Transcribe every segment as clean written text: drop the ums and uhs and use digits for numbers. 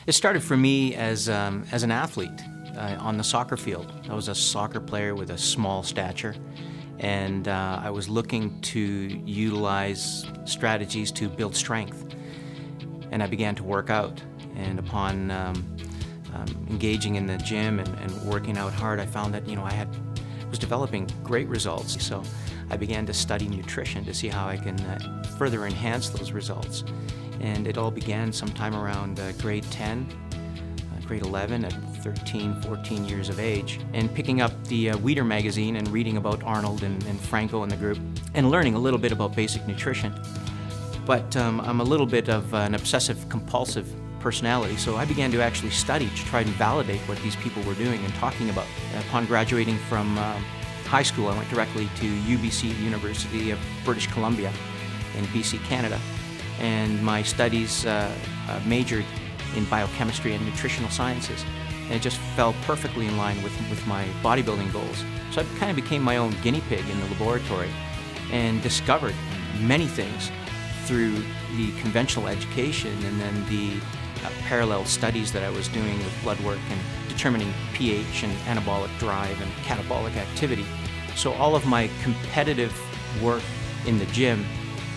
It started for me as an athlete on the soccer field. I was a soccer player with a small stature, and I was looking to utilize strategies to build strength. And I began to work out. And upon engaging in the gym and working out hard, I found that I was developing great results. So I began to study nutrition to see how I can further enhance those results. And it all began sometime around grade 10, grade 11 at 13, 14 years of age, and picking up the Weeder magazine and reading about Arnold and Franco and the group, and learning a little bit about basic nutrition. But I'm a little bit of an obsessive-compulsive personality, so I began to actually study to try and validate what these people were doing and talking about. Upon graduating from high school, I went directly to UBC, University of British Columbia in BC, Canada, and my studies majored in biochemistry and nutritional sciences, and it just fell perfectly in line with my bodybuilding goals. So I kind of became my own guinea pig in the laboratory and discovered many things through the conventional education and then the parallel studies that I was doing with blood work and determining pH and anabolic drive and catabolic activity. So all of my competitive work in the gym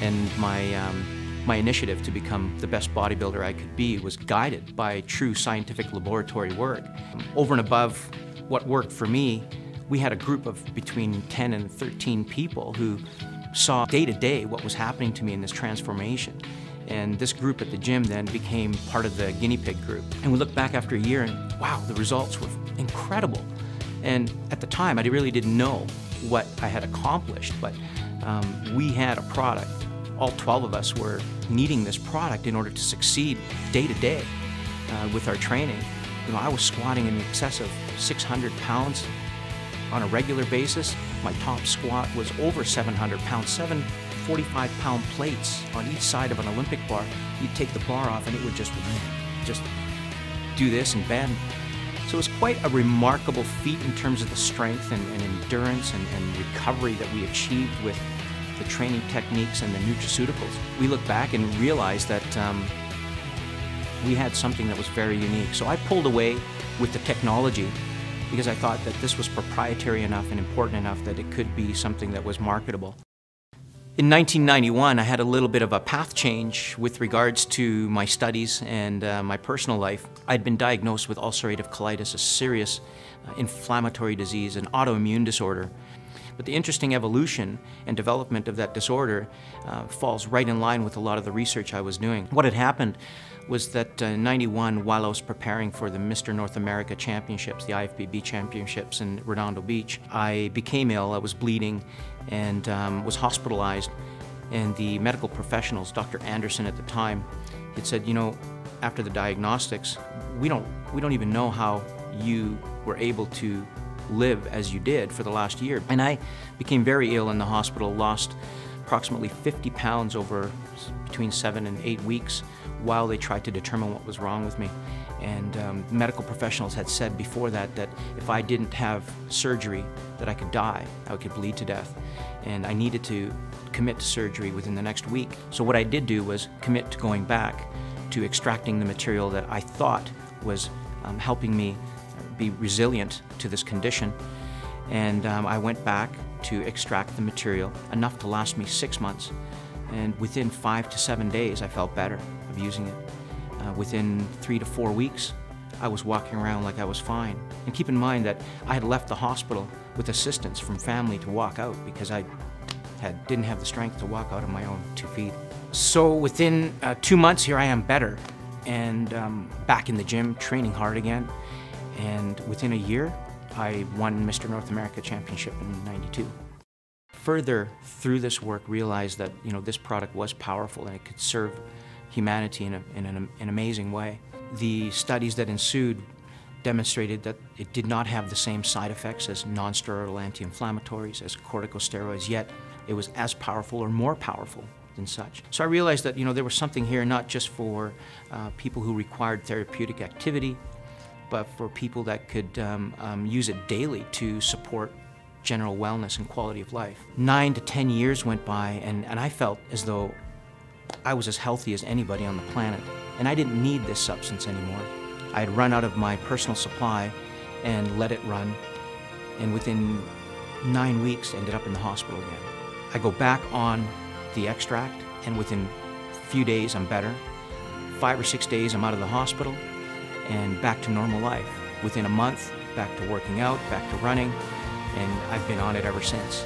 and my initiative to become the best bodybuilder I could be was guided by true scientific laboratory work. Over and above what worked for me, we had a group of between 10 and 13 people who saw day to day what was happening to me in this transformation. And this group at the gym then became part of the guinea pig group. And we look back after a year and wow, the results were incredible. And at the time, I really didn't know what I had accomplished, but we had a product. All 12 of us were needing this product in order to succeed day to day with our training. I was squatting in excess of 600 pounds on a regular basis. My top squat was over 700 pounds, 7 45-pound plates on each side of an Olympic bar. You'd take the bar off and it would just do this and bend. So it was quite a remarkable feat in terms of the strength and endurance and recovery that we achieved with the training techniques and the nutraceuticals. We look back and realize that we had something that was very unique. So I pulled away with the technology because I thought that this was proprietary enough and important enough that it could be something that was marketable. In 1991, I had a little bit of a path change with regards to my studies and my personal life. I'd been diagnosed with ulcerative colitis, a serious inflammatory disease, an autoimmune disorder. But the interesting evolution and development of that disorder falls right in line with a lot of the research I was doing. What had happened was that in '91, while I was preparing for the Mr. North America Championships, the IFBB Championships in Redondo Beach, I became ill. I was bleeding and was hospitalized. And the medical professionals, Dr. Anderson at the time, had said, after the diagnostics, we don't even know how you were able to live as you did for the last year. And I became very ill in the hospital, lost approximately 50 pounds over between 7 and 8 weeks while they tried to determine what was wrong with me. And medical professionals had said before that if I didn't have surgery, that I could die, I could bleed to death. And I needed to commit to surgery within the next week. So what I did do was commit to going back to extracting the material that I thought was helping me be resilient to this condition. And I went back to extract the material, enough to last me 6 months. And within 5 to 7 days, I felt better of using it. Within 3 to 4 weeks, I was walking around like I was fine. And keep in mind that I had left the hospital with assistance from family to walk out because I didn't have the strength to walk out on my own 2 feet. So within 2 months, here I am better and back in the gym, training hard again. And within a year, I won Mr. North America Championship in '92. Further through this work, realized that this product was powerful and it could serve humanity in an amazing way. The studies that ensued demonstrated that it did not have the same side effects as non-steroidal anti-inflammatories, as corticosteroids, yet it was as powerful or more powerful than such. So I realized that there was something here not just for people who required therapeutic activity, but for people that could use it daily to support general wellness and quality of life. 9 to 10 years went by, and I felt as though I was as healthy as anybody on the planet, and I didn't need this substance anymore. I had run out of my personal supply and let it run, and within 9 weeks ended up in the hospital again. I go back on the extract, and within a few days I'm better. 5 or 6 days I'm out of the hospital and back to normal life. Within a month, back to working out, back to running, and I've been on it ever since.